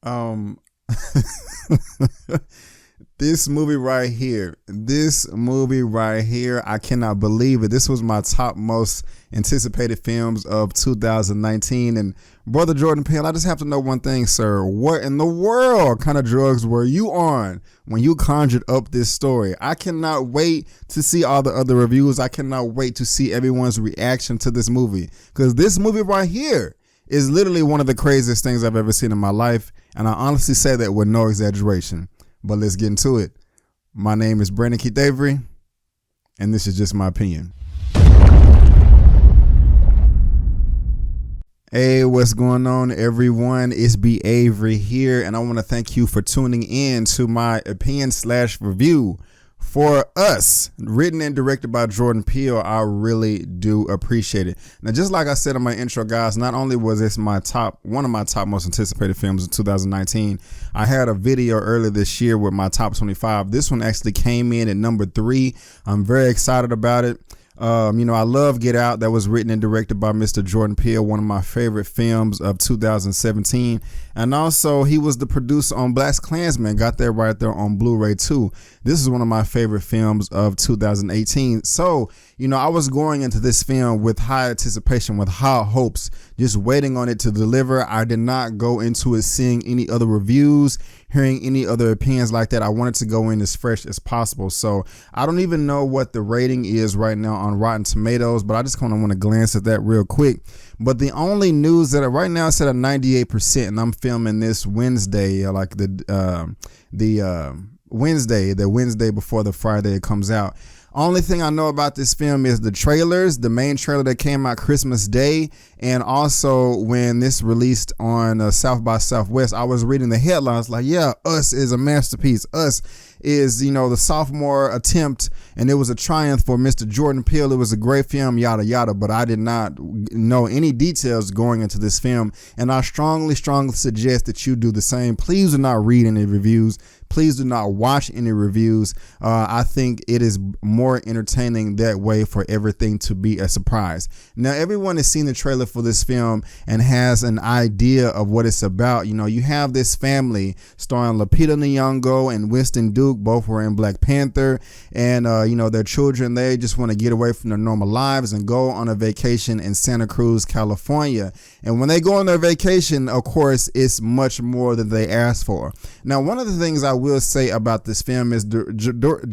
Um, this movie right here, I cannot believe it. This was my top most anticipated films of 2019. And Brother Jordan Peele, I just have to know one thing, sir. What in the world kind of drugs were you on when you conjured up this story? I cannot wait to see all the other reviews. I cannot wait to see everyone's reaction to this movie, because this movie right here is literally one of the craziest things I've ever seen in my life. And I honestly say that with no exaggeration. But let's get into it. My name is Brandon Keith Avery, and this is just my opinion. Hey, what's going on, everyone? It's B. Avery here, and I want to thank you for tuning in to my opinion/review for Us, written and directed by Jordan Peele. I really do appreciate it. Now, just like I said in my intro, guys, not only was this one of my top most anticipated films in 2019, I had a video earlier this year with my top 25. This one actually came in at number 3. I'm very excited about it. I love Get Out. That was written and directed by Mr. Jordan Peele, one of my favorite films of 2017. And also, he was the producer on BlacKkKlansman. Got that right there on Blu-ray too. This is one of my favorite films of 2018. So, I was going into this film with high anticipation, with high hopes, just waiting on it to deliver. I did not go into it seeing any other reviews, hearing any other opinions like that. I wanted to go in as fresh as possible. So I don't even know what the rating is right now on Rotten Tomatoes, but I just kind of want to glance at that real quick. But the only news that right now it's at a 98%, and I'm filming this Wednesday, the Wednesday before the Friday it comes out. Only thing I know about this film is the trailers, the main trailer that came out Christmas Day, and also when this released on South by Southwest, I was reading the headlines like, yeah, Us is a masterpiece. Us is, the sophomore attempt, and it was a triumph for Mr. Jordan Peele. It was a great film, yada, yada, but I did not know any details going into this film, and I strongly suggest that you do the same. Please do not read any reviews. Please do not watch any reviews. I think it is more entertaining that way for everything to be a surprise. Now, everyone has seen the trailer for this film and has an idea of what it's about. You have this family starring Lupita Nyong'o and Winston Duke. Both were in Black Panther. And, their children, they just want to get away from their normal lives and go on a vacation in Santa Cruz, California. And when they go on their vacation, of course, it's much more than they asked for. Now, one of the things I will say about this film is director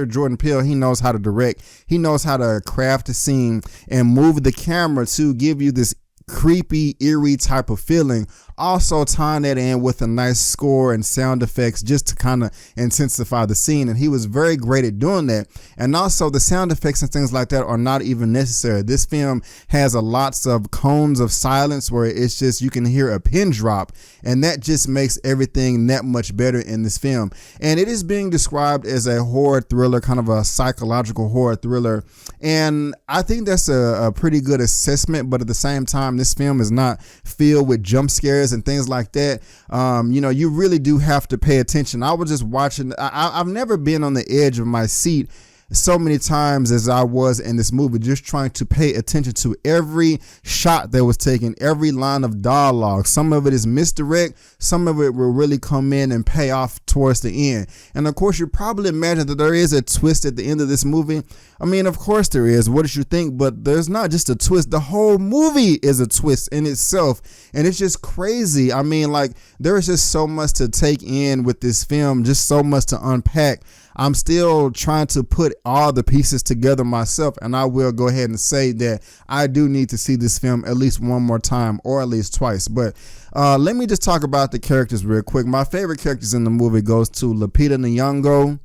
Jordan Peele. He knows how to direct. He knows how to craft a scene and move the camera to give you this creepy, eerie type of feeling. Also tying that in with a nice score and sound effects just to kind of intensify the scene. And he was very great at doing that. And also the sound effects and things like that are not even necessary. This film has lots of cones of silence where it's just, you can hear a pin drop, and that just makes everything that much better in this film. And it is being described as a horror thriller, kind of a psychological horror thriller. And I think that's a pretty good assessment. But at the same time, this film is not filled with jump scares and things like that. You really do have to pay attention. I was just watching. I've never been on the edge of my seat so many times as I was in this movie, just trying to pay attention to every shot that was taken, every line of dialogue. Some of it is misdirect. Some of it will really come in and pay off towards the end. And of course, you probably imagine that there is a twist at the end of this movie. I mean, of course there is. What did you think? But there's not just a twist. The whole movie is a twist in itself. And it's just crazy. I mean, there is just so much to take in with this film, just so much to unpack. I'm still trying to put all the pieces together myself, and I will go ahead and say that I do need to see this film at least one more time, or at least twice. But let me just talk about the characters real quick. My favorite characters in the movie goes to Lupita Nyong'o.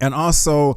And also,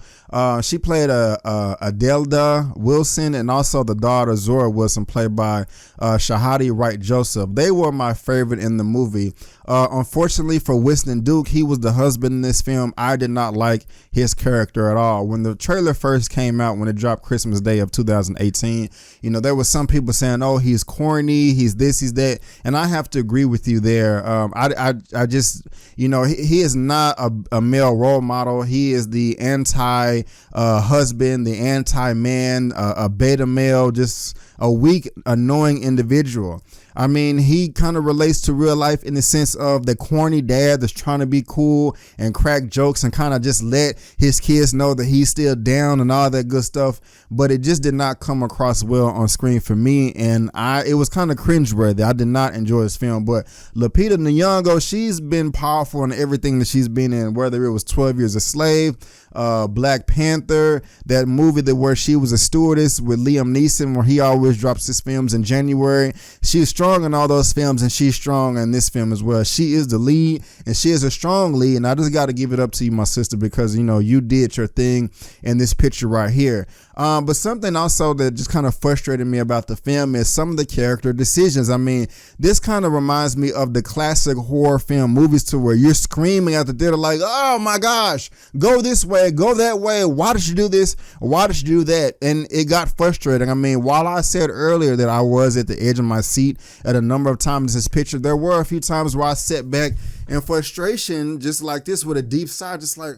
she played Adelda Wilson, and also the daughter Zora Wilson, played by Shahadi Wright Joseph. They were my favorite in the movie. Unfortunately for Winston Duke, he was the husband in this film. I did not like his character at all. When the trailer first came out, when it dropped Christmas Day of 2018, there was some people saying, oh, he's corny, he's this, he's that. And I have to agree with you there. I just, he is not a male role model. He is the anti-husband, the anti-man, a beta male, just a weak, annoying individual. I mean, he kind of relates to real life in the sense of the corny dad that's trying to be cool and crack jokes and kind of just let his kids know that he's still down and all that good stuff. But it just did not come across well on screen for me, and it was kind of cringeworthy. I did not enjoy this film. But Lupita Nyong'o, she's been powerful in everything that she's been in, whether it was 12 Years a Slave, Black Panther, that movie where she was a stewardess with Liam Neeson, where he always drops his films in January. She's strong in all those films, and she's strong in this film as well. She is the lead, and she is a strong lead, and I just got to give it up to you, my sister, because, you know, you did your thing in this picture right here. But something also that just kind of frustrated me about the film is some of the character decisions. I mean, this kind of reminds me of the classic horror film movies to where you're screaming at the theater like, oh my gosh, go this way, go that way. Why did you do this? Why did you do that? And it got frustrating. I mean, while I said earlier that I was at the edge of my seat at a number of times in this picture, there were a few times where I sat back in frustration, just like this, with a deep sigh, just like,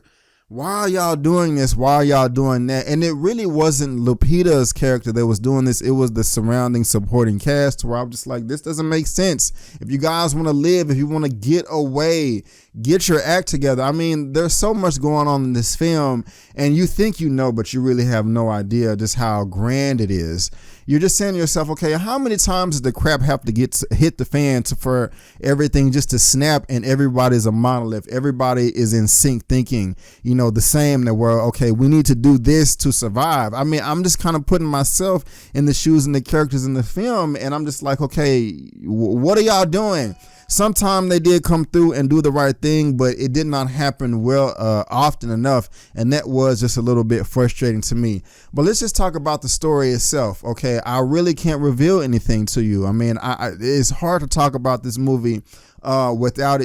why are y'all doing this? Why are y'all doing that? And it really wasn't Lupita's character that was doing this. It was the surrounding supporting cast, where I'm just like, this doesn't make sense. If you guys want to live, if you want to get away, get your act together. I mean, there's so much going on in this film, and you think you know, but you really have no idea just how grand it is. You're just saying to yourself, okay, how many times does the crap have to hit the fan for everything just to snap and everybody's a monolith? Everybody is in sync thinking, you know, the same, that we're, okay, we need to do this to survive. I mean, I'm just kind of putting myself in the shoes and the characters in the film, and I'm just like, okay, what are y'all doing? Sometimes they did come through and do the right thing, but it did not happen often enough, and that was just a little bit frustrating to me. But let's just talk about the story itself, okay? I really can't reveal anything to you. I mean, it's hard to talk about this movie without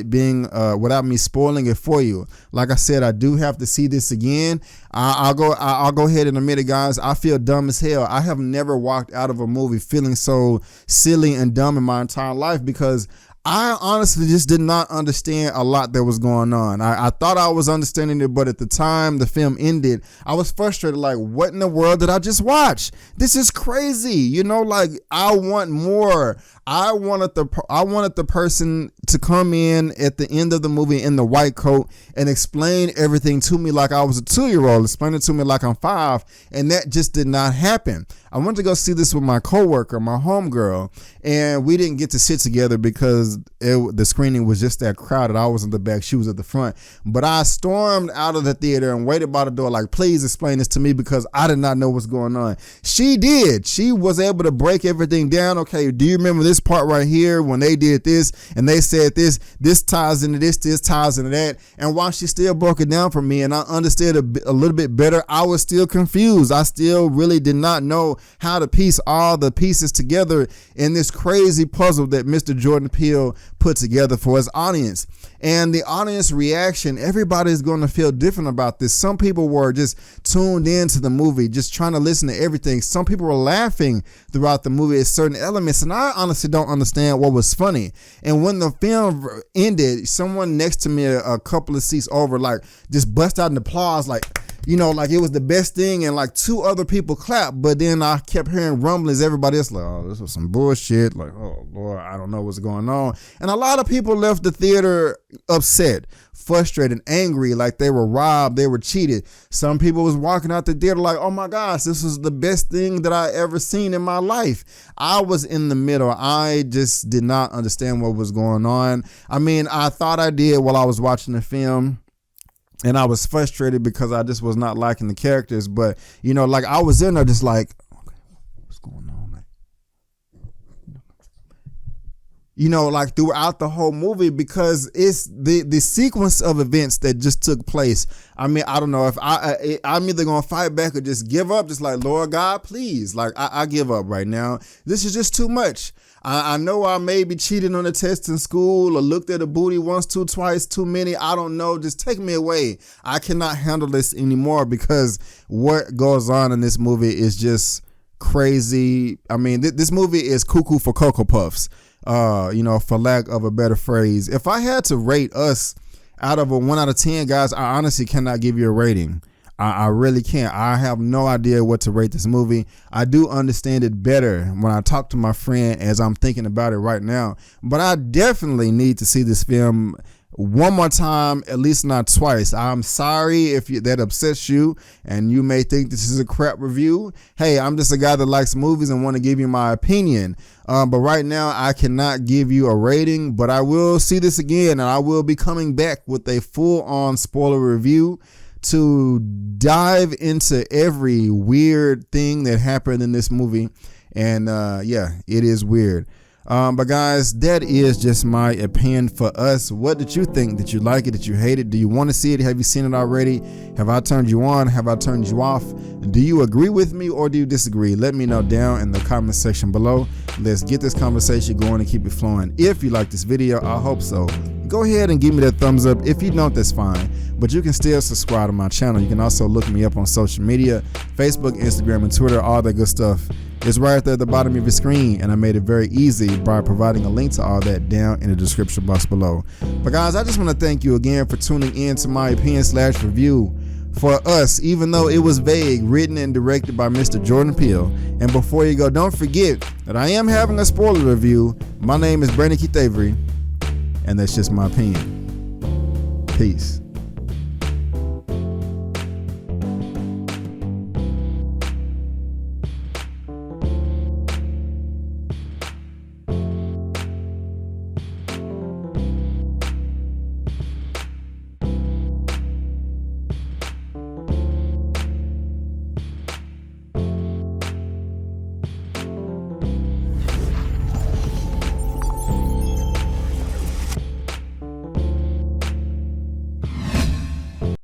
me spoiling it for you. Like I said, I do have to see this again. I'll go ahead and admit it, guys. I feel dumb as hell. I have never walked out of a movie feeling so silly and dumb in my entire life, because I honestly just did not understand a lot that was going on. I thought I was understanding it, but at the time the film ended, I was frustrated. Like, what in the world did I just watch? This is crazy. You know, like, I want more. I wanted the person to come in at the end of the movie in the white coat and explain everything to me like I was a 2-year-old, explain it to me like I'm 5, and that just did not happen. I went to go see this with my coworker, my homegirl, and we didn't get to sit together because the screening was just that crowded. I was in the back, she was at the front. But I stormed out of the theater and waited by the door like, please explain this to me, because I did not know what's going on. She did. She was able to break everything down. Okay, do you remember this part right here when they did this and they said this ties into this ties into that? And while she still broke it down for me and I understood a little bit better, I was still confused. I still really did not know how to piece all the pieces together in this crazy puzzle that Mr. Jordan Peele put together for his audience. And the audience reaction, everybody's going to feel different about this. Some people were just tuned into the movie, just trying to listen to everything. Some people were laughing throughout the movie at certain elements, and I honestly don't understand what was funny. And when the film ended, someone next to me a couple of seats over like just bust out in applause, like, you know, like it was the best thing, and like 2 other people clapped. But then I kept hearing rumblings, everybody else like, oh, this was some bullshit, like, oh Lord, I don't know what's going on. And a lot of people left the theater upset, frustrated, angry, like they were robbed, they were cheated. Some people was walking out the theater like, oh my gosh, this was the best thing that I ever seen in my life. I was in the middle. I just did not understand what was going on. I mean, I thought I did while I was watching the film, and I was frustrated because I just was not liking the characters. But, you know, like I was in there just like, okay, what's going on? Like, you know, like throughout the whole movie, because it's the sequence of events that just took place. I mean, I don't know if I'm either going to fight back or just give up. Just like, Lord God, please. Like, I give up right now. This is just too much. I know I may be cheating on a test in school or looked at a booty once, twice, too many. I don't know. Just take me away. I cannot handle this anymore, because what goes on in this movie is just crazy. I mean, this movie is cuckoo for Cocoa Puffs, you know, for lack of a better phrase. If I had to rate us out of a 1 out of 10, guys, I honestly cannot give you a rating. I really can't. I have no idea what to rate this movie. I do understand it better when I talk to my friend as I'm thinking about it right now. But I definitely need to see this film one more time, at least not twice. I'm sorry if that upsets you and you may think this is a crap review. Hey, I'm just a guy that likes movies and want to give you my opinion. But right now I cannot give you a rating, but I will see this again and I will be coming back with a full-on spoiler review to dive into every weird thing that happened in this movie. And yeah, it is weird. But guys, that is just my opinion for us. What did you think? Did you like it? Did you hate it? Do you want to see it? Have you seen it already? Have I turned you on? Have I turned you off? Do you agree with me or do you disagree? Let me know down in the comment section below. Let's get this conversation going and keep it flowing. If you like this video, I hope so, go ahead and give me that thumbs up. If you don't, that's fine, but you can still subscribe to my channel. You can also look me up on social media, Facebook, Instagram, and Twitter, all that good stuff. It's right there at the bottom of your screen, and I made it very easy by providing a link to all that down in the description box below. But guys, I just want to thank you again for tuning in to my opinion/review for Us, even though it was vague, written and directed by Mr. Jordan Peele. And before you go, don't forget that I am having a spoiler review. My name is Brandon Keith Avery, and that's just my opinion. Peace.